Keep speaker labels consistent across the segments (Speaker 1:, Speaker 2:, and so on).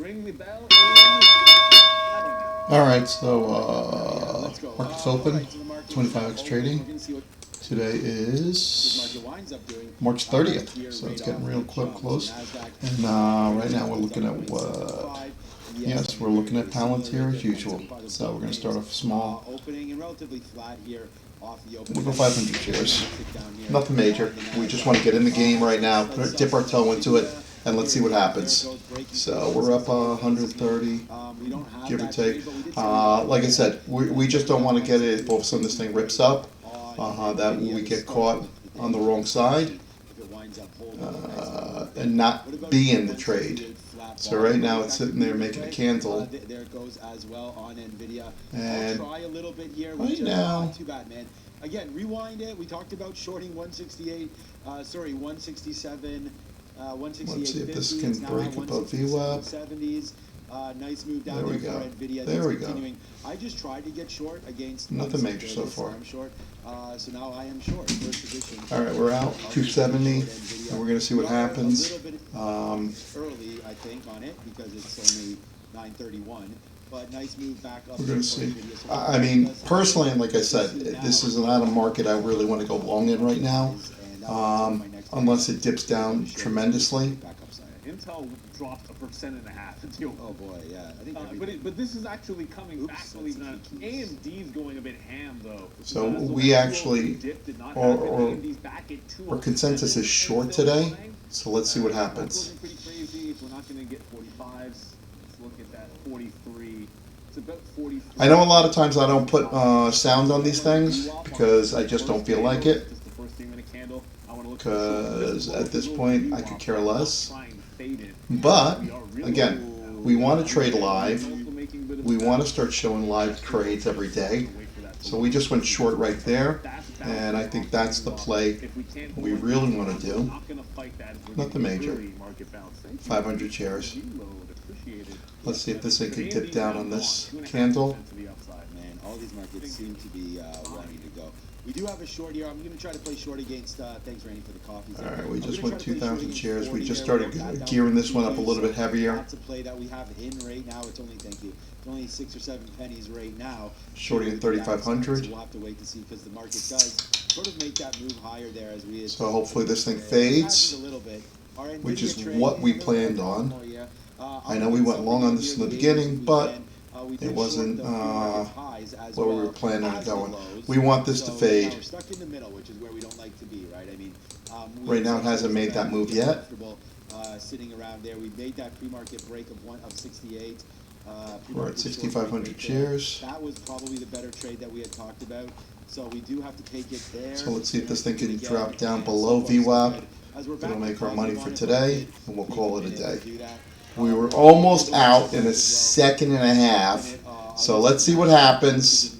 Speaker 1: ring the bell in,
Speaker 2: Alright, so market's open, 25x trading. Today is March 30th, so it's getting real close. And right now we're looking at what? Yes, we're looking at Palantir as usual. So we're going to start off small. We'll go 500 shares. Nothing major. We just want to get in the game right now, dip our toe into it, and let's see what happens. So we're up 130, give or take. Like I said, we just don't want to get it if all of a sudden this thing rips up, that we get caught on the wrong side and not be in the trade. So right now it's sitting there making a candle. And right now,
Speaker 3: again, rewind it. We talked about shorting 168, 167, 168.
Speaker 2: Let's see if this can break above VWAP.
Speaker 3: 70s. Nice move down
Speaker 2: There we
Speaker 3: there
Speaker 2: go.
Speaker 3: for Nvidia.
Speaker 2: There we go.
Speaker 3: I just tried to get short against
Speaker 2: nothing major so far.
Speaker 3: I'm short. So now I am short. First position.
Speaker 2: All right, we're out 270, and we're going to see what happens.
Speaker 3: Early, I think, on it because it's only 9:31. But nice move back up.
Speaker 2: We're going to see. I mean, personally, like I said, this is not a market I really want to go long in right now, unless it dips down tremendously.
Speaker 1: Intel dropped 1.5%.
Speaker 3: Oh boy, yeah. I think
Speaker 1: but this is actually coming back. Believe it or not. AMD's going a bit ham though.
Speaker 2: So we actually, our consensus is short today. So let's see what happens.
Speaker 1: Pretty crazy. If we're not going to get 45s, let's look at that 43. It's about 43.
Speaker 2: I know a lot of times I don't put sound on these things because I just don't feel like it. Because at this point I could care less. But again, we want to trade live. We want to start showing live trades every day. So we just went short right there, and I think that's the play we really want to do. Nothing major. 500 shares. Let's see if this thing can dip down on this candle.
Speaker 3: Man, all these markets seem to be wanting to go. We do have a short here. I'm going to try to play short against, thanks Randy for the coffee.
Speaker 2: All right, we just went 2,000 shares. We just started gearing this one up a little bit heavier.
Speaker 3: That's a play that we have in right now. It's only, thank you, it's only 6 or 7 pennies right now.
Speaker 2: Shorting at 3,500.
Speaker 3: So we'll have to wait to see because the market does sort of make that move higher there as we.
Speaker 2: So hopefully this thing fades, which is what we planned on. I know we went long on this in the beginning, but it wasn't where we were planning on going. We want this to fade.
Speaker 3: We're stuck in the middle, which is where we don't like to be, right? I mean,
Speaker 2: right now it hasn't made that move yet.
Speaker 3: Sitting around there, we made that pre-market break of 68.
Speaker 2: We're at 6,500 shares.
Speaker 3: That was probably the better trade that we had talked about. So we do have to take it there.
Speaker 2: So let's see if this thing can drop down below VWAP. It'll make our money for today, and we'll call it a day. We were almost out in a second and a half. So let's see what happens.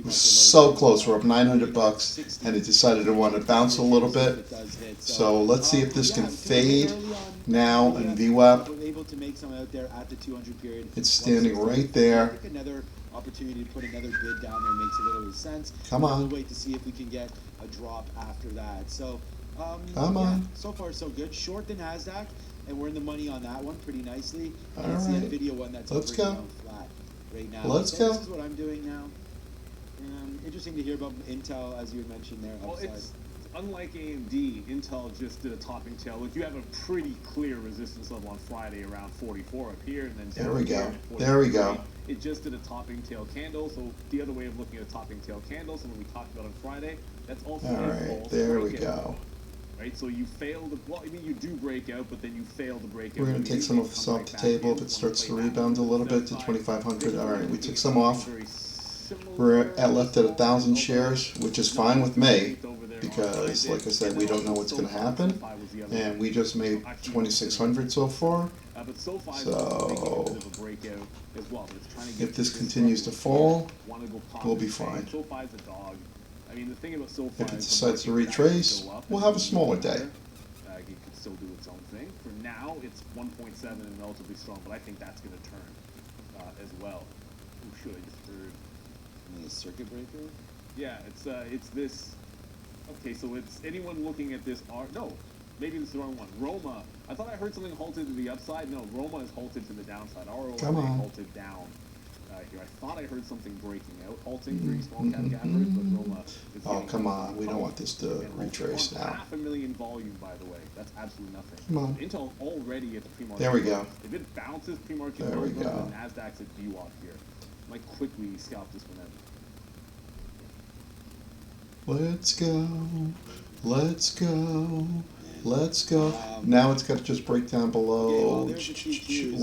Speaker 2: We're so close. We're up 900 bucks, and it decided to want to bounce a little bit. So let's see if this can fade now in VWAP. It's standing right there.
Speaker 3: Opportunity to put another bid down there makes a little bit of sense.
Speaker 2: Come on.
Speaker 3: We'll wait to see if we can get a drop after that. So,
Speaker 2: come on.
Speaker 3: So far so good. Short the Nasdaq, and we're in the money on that one pretty nicely.
Speaker 2: All
Speaker 3: right.
Speaker 2: right.
Speaker 3: The video one that's
Speaker 2: let's go.
Speaker 3: Flat right now.
Speaker 2: Let's go.
Speaker 3: This is what I'm doing now. Interesting to hear about Intel, as you had mentioned there.
Speaker 1: Well, it's unlike AMD. Intel just did a topping tail. Look, you have a pretty clear resistance level on Friday around 44 up here, and then
Speaker 2: there we go. There we go.
Speaker 1: It just did a topping tail candle. So the other way of looking at a topping tail candle, something we talked about on Friday, that's also
Speaker 2: all right. There we go.
Speaker 1: Right, so you failed. Well, I mean, you do break out, but then you fail to break out.
Speaker 2: We're going to take some of this off the table if it starts to rebound a little bit to 2,500. All right, we took some off. We're left at 1,000 shares, which is fine with me because, like I said, we don't know what's going to happen, and we just made 2,600 so far. So if this continues to fall, we'll be fine. If it decides to retrace, we'll have a smaller day.
Speaker 1: It could still do its own thing. For now, it's 1.7 and relatively strong, but I think that's going to turn as well. Who should I just heard?
Speaker 3: A circuit breaker?
Speaker 1: Yeah, it's this. Okay, so it's anyone looking at this. No, Maybe it's the wrong one. Roma. I thought I heard something halted to the upside. No, Roma is halted to the downside. ROA
Speaker 2: Come on.
Speaker 1: halted down here. I thought I heard something breaking out, halting during small cap gathers, but Roma is
Speaker 2: Oh, come on. We don't want this to retrace now.
Speaker 1: $500,000 volume, by the way. That's absolutely nothing.
Speaker 2: Come on.
Speaker 1: Intel already at the pre-market.
Speaker 2: There we go.
Speaker 1: If it bounces pre-market,
Speaker 2: There we
Speaker 1: the
Speaker 2: go.
Speaker 1: Nasdaq's at VWAP here. Might quickly scalp this one out.
Speaker 2: Let's go. Let's go. Let's go. Now it's got to just break down below
Speaker 3: there's the TQs.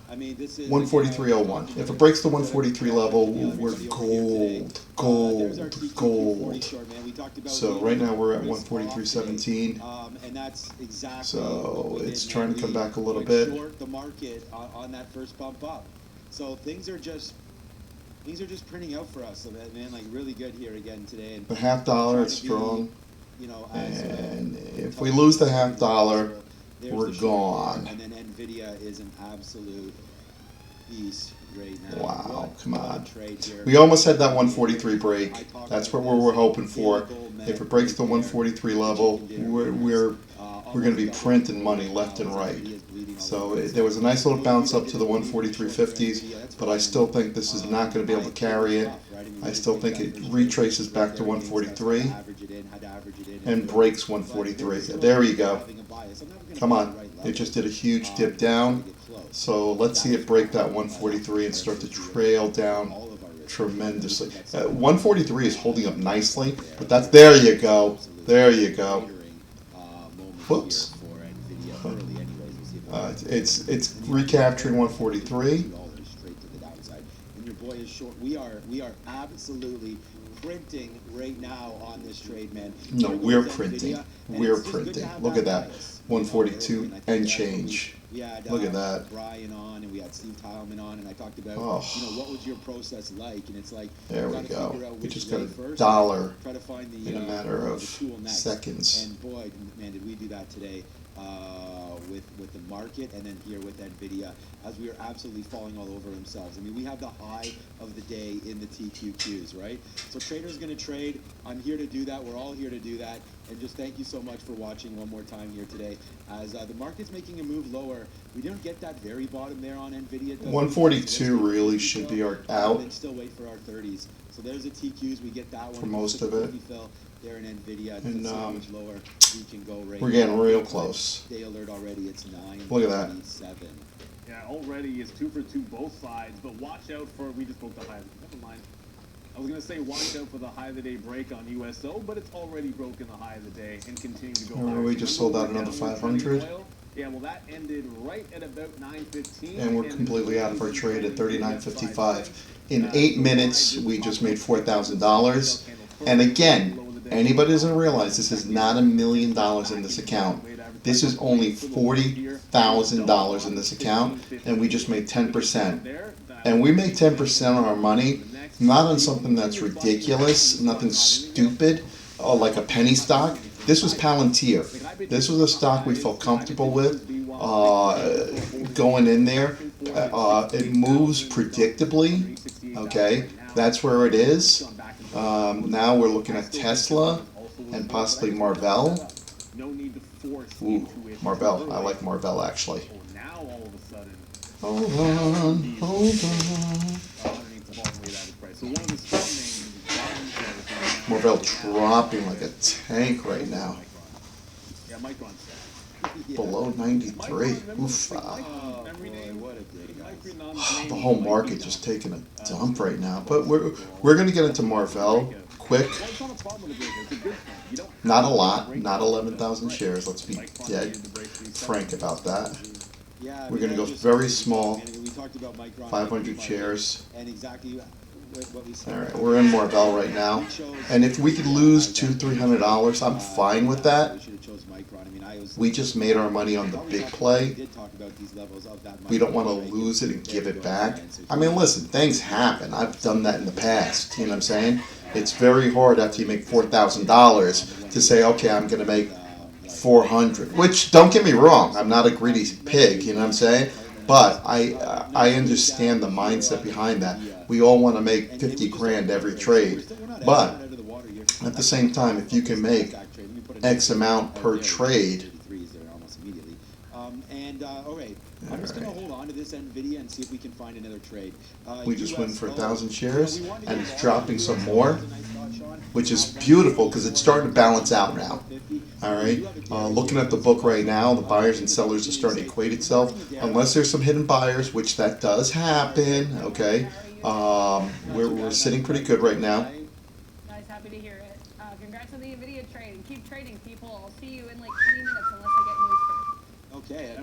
Speaker 2: 143.01. If it breaks the 143 level, we're gold. Gold. Gold. So right now we're at 143.17.
Speaker 3: And that's exactly
Speaker 2: So it's trying to come back a little bit.
Speaker 3: Short the market on that first bump up. So things are just printing out for us, man. Like really good here again today. And
Speaker 2: The half dollar is strong.
Speaker 3: You know,
Speaker 2: And if we lose the half dollar,
Speaker 3: there's
Speaker 2: we're
Speaker 3: the short
Speaker 2: gone.
Speaker 3: one, and then Nvidia is an absolute beast right now.
Speaker 2: Wow, come on.
Speaker 3: Trade here.
Speaker 2: We almost had that 143 break. That's what we're hoping for. If it breaks the 143 level, we're going to be printing money left and right. So there was a nice little bounce up to the 143.50s, but I still think this is not going to be able to carry it. I still think it retraces back to 143 and breaks 143. There you go. Come on. It just did a huge dip down. So let's see it break that 143 and start to trail down tremendously. 143 is holding up nicely, but that's, there you go. There you go. Whoops. It's recapturing 143.
Speaker 3: And your boy is short. We are absolutely printing right now on this trade, man.
Speaker 2: No, we're printing. We're printing. Look at that. 142 and change.
Speaker 3: We had
Speaker 2: Look at that.
Speaker 3: Brian on, and we had Steve Tileman on, and I talked about,
Speaker 2: Oh.
Speaker 3: what was your process like? And it's like,
Speaker 2: There we
Speaker 3: gotta
Speaker 2: go.
Speaker 3: figure out
Speaker 2: We
Speaker 3: which
Speaker 2: just
Speaker 3: way
Speaker 2: got
Speaker 3: first,
Speaker 2: $1
Speaker 3: try to find the,
Speaker 2: in a matter of
Speaker 3: the tool next.
Speaker 2: seconds.
Speaker 3: And boy, man, did we do that today with the market, and then here with Nvidia, as we are absolutely falling all over themselves. I mean, we have the high of the day in the TQQs, right? So traders going to trade. I'm here to do that. We're all here to do that. And just thank you so much for watching one more time here today. As the market's making a move lower, we didn't get that very bottom there on Nvidia.
Speaker 2: 142 really should be our out.
Speaker 3: And then still wait for our 30s. So there's the TQs. We get that one
Speaker 2: For most of it.
Speaker 3: There in Nvidia,
Speaker 2: And,
Speaker 3: so much lower we can go right
Speaker 2: We're getting
Speaker 3: now.
Speaker 2: real close.
Speaker 3: Day alert already. It's 9.
Speaker 2: Look at that.
Speaker 1: Yeah, already is 2 for 2 both sides, but watch out for, we just broke the high. Never mind. I was going to say watch out for the high of the day break on USO, but it's already broken the high of the day and continuing to go
Speaker 2: Remember
Speaker 1: higher.
Speaker 2: we just sold out another 500?
Speaker 1: Yeah, well that ended right at about 9:15.
Speaker 2: And we're completely out of our trade at 39.55. In 8 minutes, we just made $4,000. And again, anybody doesn't realize this is not $1 million in this account. This is only $40,000 in this account, and we just made 10%. And we make 10% on our money, not on something that's ridiculous, nothing stupid, like a penny stock. This was Palantir. This was a stock we felt comfortable with going in there. It moves predictably. Okay, that's where it is. Now we're looking at Tesla and possibly Marvell. Ooh, Marvell. I like Marvell actually.
Speaker 1: Now all of a sudden,
Speaker 2: Hold on, hold on. Marvell dropping like a tank right now.
Speaker 1: Yeah, Micron.
Speaker 2: Below 93. Oof.
Speaker 3: What a day, guys.
Speaker 2: The whole market just taking a dump right now. But we're going to get into Marvell quick. Not a lot. Not 11,000 shares. Let's be dead frank about that. We're going to go very small. 500 shares. Alright, we're in Marvell right now. And if we could lose $200-300, I'm fine with that. We just made our money on the big play. We don't want to lose it and give it back. I mean, listen, things happen. I've done that in the past. You know what I'm saying? It's very hard after you make $4,000 to say, okay, I'm going to make 400. Which, don't get me wrong, I'm not a greedy pig. You know what I'm saying? But I understand the mindset behind that. We all want to make 50 grand every trade. But at the same time, if you can make X amount per trade,
Speaker 3: immediately. All right, I'm just going to hold on to this NVIDIA and see if we can find another trade.
Speaker 2: We just
Speaker 3: US,
Speaker 2: went for 1,000 shares,
Speaker 3: we wanted to
Speaker 2: and
Speaker 3: get
Speaker 2: it's
Speaker 3: volume.
Speaker 2: dropping some
Speaker 3: US
Speaker 2: more,
Speaker 3: is a nice thought, Sean.
Speaker 2: which is beautiful because it's starting to balance out now. All right, looking at the book right now, the buyers and sellers are starting to equate itself, unless there's some hidden buyers, which that does happen. Okay, we're sitting pretty good right now.
Speaker 4: Nice, happy to hear it. Congrats on the NVIDIA trade, and keep trading, people. I'll see you in like 20 minutes unless I get news first.
Speaker 3: Okay,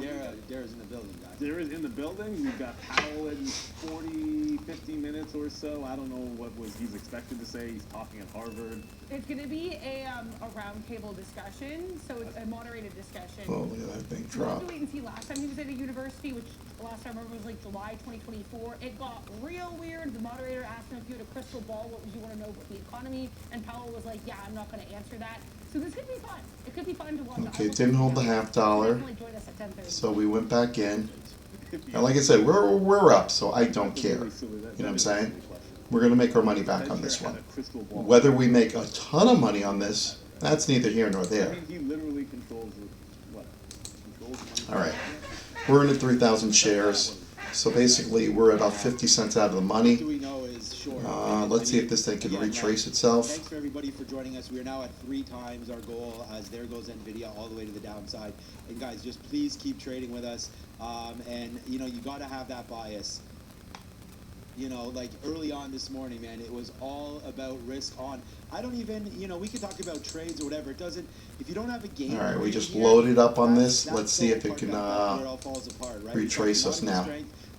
Speaker 3: Dara's in the building, guys.
Speaker 1: There is in the building. We've got Powell in 40, 50 minutes or so. I don't know what he's expected to say. He's talking at Harvard.
Speaker 4: It's going to be a roundtable discussion, so it's a moderated discussion.
Speaker 2: Oh, look at that thing
Speaker 4: We'll have
Speaker 2: drop.
Speaker 4: to wait and see. Last time he was at a university, which last time I remember was like July 2024, it got real weird. The moderator asked him if you had a crystal ball, what would you want to know about the economy? And Powell was like, yeah, I'm not going to answer that. So this could be fun. It could be fun to watch.
Speaker 2: Okay, it didn't hold the $0.50.
Speaker 4: Join us at 10:30.
Speaker 2: So we went back in. And like I said, we're up, so I don't care. You know what I'm saying? We're going to make our money back on this one. Whether we make a ton of money on this, that's neither here nor there.
Speaker 1: He literally controls what?
Speaker 2: All right. We're in at 3,000 shares. So basically, we're about 50 cents out of the money. Let's see if this thing can retrace itself.
Speaker 3: Thanks for everybody for joining us. We are now at 3 times our goal, as there goes NVIDIA all the way to the downside. And guys, just please keep trading with us. And you know, you got to have that bias. You know, like early on this morning, man, it was all about risk on. I don't even, you know, we could talk about trades or whatever. It doesn't, if you don't have a game.
Speaker 2: All right, we just
Speaker 3: here,
Speaker 2: loaded up on this.
Speaker 3: that's
Speaker 2: Let's see if it can
Speaker 3: where it all falls apart, right?
Speaker 2: retrace us now.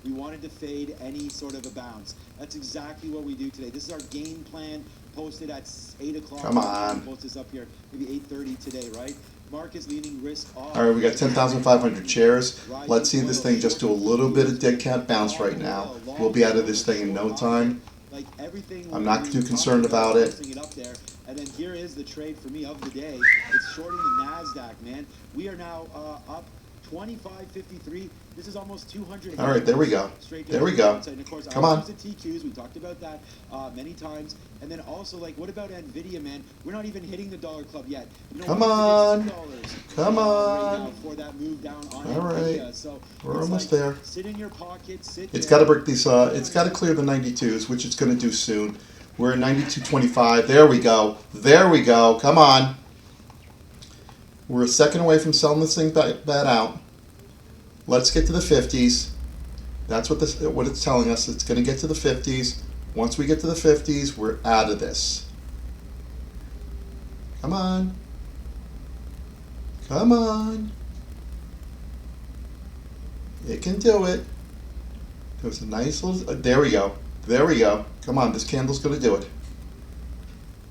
Speaker 3: We wanted to fade any sort of a bounce. That's exactly what we do today. This is our game plan posted at 8 o'clock.
Speaker 2: Come on.
Speaker 3: We'll post this up here, maybe 8:30 today, right? Mark is leaning risk off.
Speaker 2: All right, we got 10,500 shares. Let's see this thing just do a little bit of dead cat bounce right now. We'll be out of this thing in no time.
Speaker 3: Like everything,
Speaker 2: I'm not too concerned about it.
Speaker 3: Up there. And then here is the trade for me of the day. It's shorting the NASDAQ, man. We are now up 25.53. This is almost 200.
Speaker 2: All right, there we go. There we go.
Speaker 3: And of course,
Speaker 2: Come on.
Speaker 3: the TQs, we talked about that many times. And then also, like, what about NVIDIA, man? We're not even hitting the dollar club yet. You know,
Speaker 2: Come on. Come
Speaker 3: right now
Speaker 2: on.
Speaker 3: for that move down on
Speaker 2: All
Speaker 3: NVIDIA.
Speaker 2: right.
Speaker 3: So
Speaker 2: We're
Speaker 3: it's
Speaker 2: almost
Speaker 3: like,
Speaker 2: there.
Speaker 3: Sit in your pocket. Sit.
Speaker 2: It's
Speaker 3: there.
Speaker 2: got to break these. It's got to clear the 92s, which it's going to do soon. We're at 92.25. There we go. There we go. Come on. We're a second away from selling this thing back out. Let's get to the 50s. That's what it's telling us. It's going to get to the 50s. Once we get to the 50s, we're out of this. Come on. Come on. It can do it. It was a nice little... there we go. There we go. Come on, this candle's going to do it.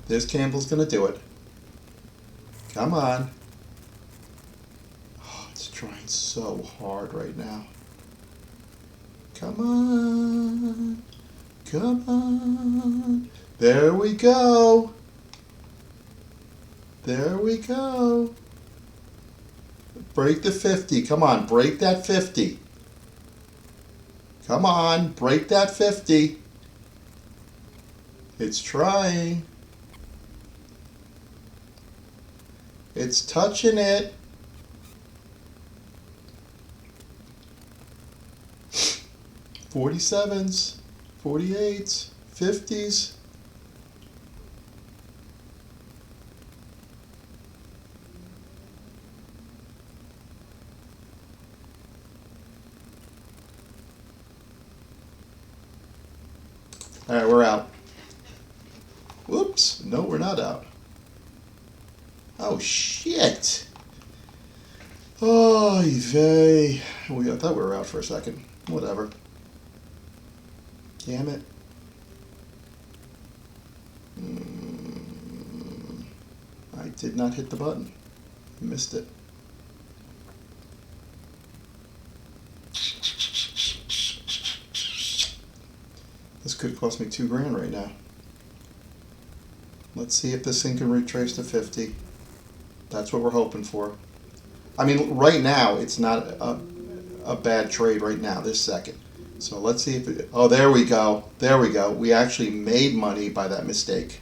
Speaker 2: This candle's going to do it. Come on. Oh, it's trying so hard right now. Come on. Come on. There we go. There we go. Break the 50. Come on, break that 50. Come on, break that 50. It's trying. It's touching it. $47s, $48s, $50s. All right, we're out. Whoops. No, we're not out. Oh, shit. Oh, vey. I thought we were out for a second. Whatever. Damn it. I did not hit the button. Missed it. This could cost me $2,000 right now. Let's see if this thing can retrace to 50. That's what we're hoping for. I mean, right now, it's not a bad trade right now, this second. So let's see if it... oh, there we go. There we go. We actually made money by that mistake.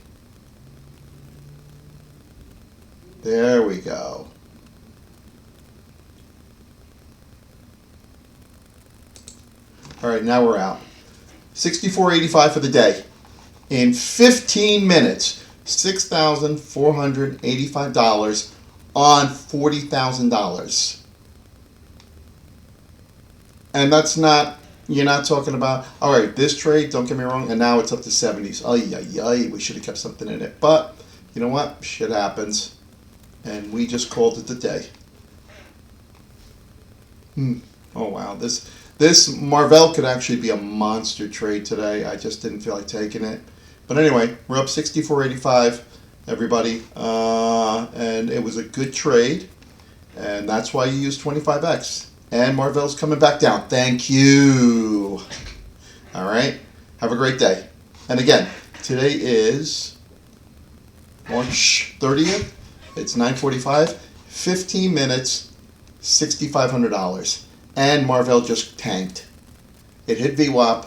Speaker 2: There we go. All right, now we're out. 64.85 for the day. In 15 minutes, $6,485 on $40,000. And that's not, you're not talking about, all right, this trade, don't get me wrong, and now it's up to 70s. Ay, ay, ay, we should have kept something in it. But, you know what? Shit happens. And we just called it a day. Oh, wow. This Marvell could actually be a monster trade today. I just didn't feel like taking it. But anyway, we're up 64.85, everybody. And it was a good trade. And that's why you use 25x. And Marvell's coming back down. Thank you. All right. Have a great day. And again, today is March 30th. It's 9:45. 15 minutes, $6,500. And Marvell just tanked. It hit VWAP.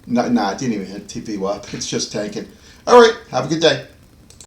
Speaker 2: Nah, it didn't even hit VWAP. It's just tanking. All right. Have a good day.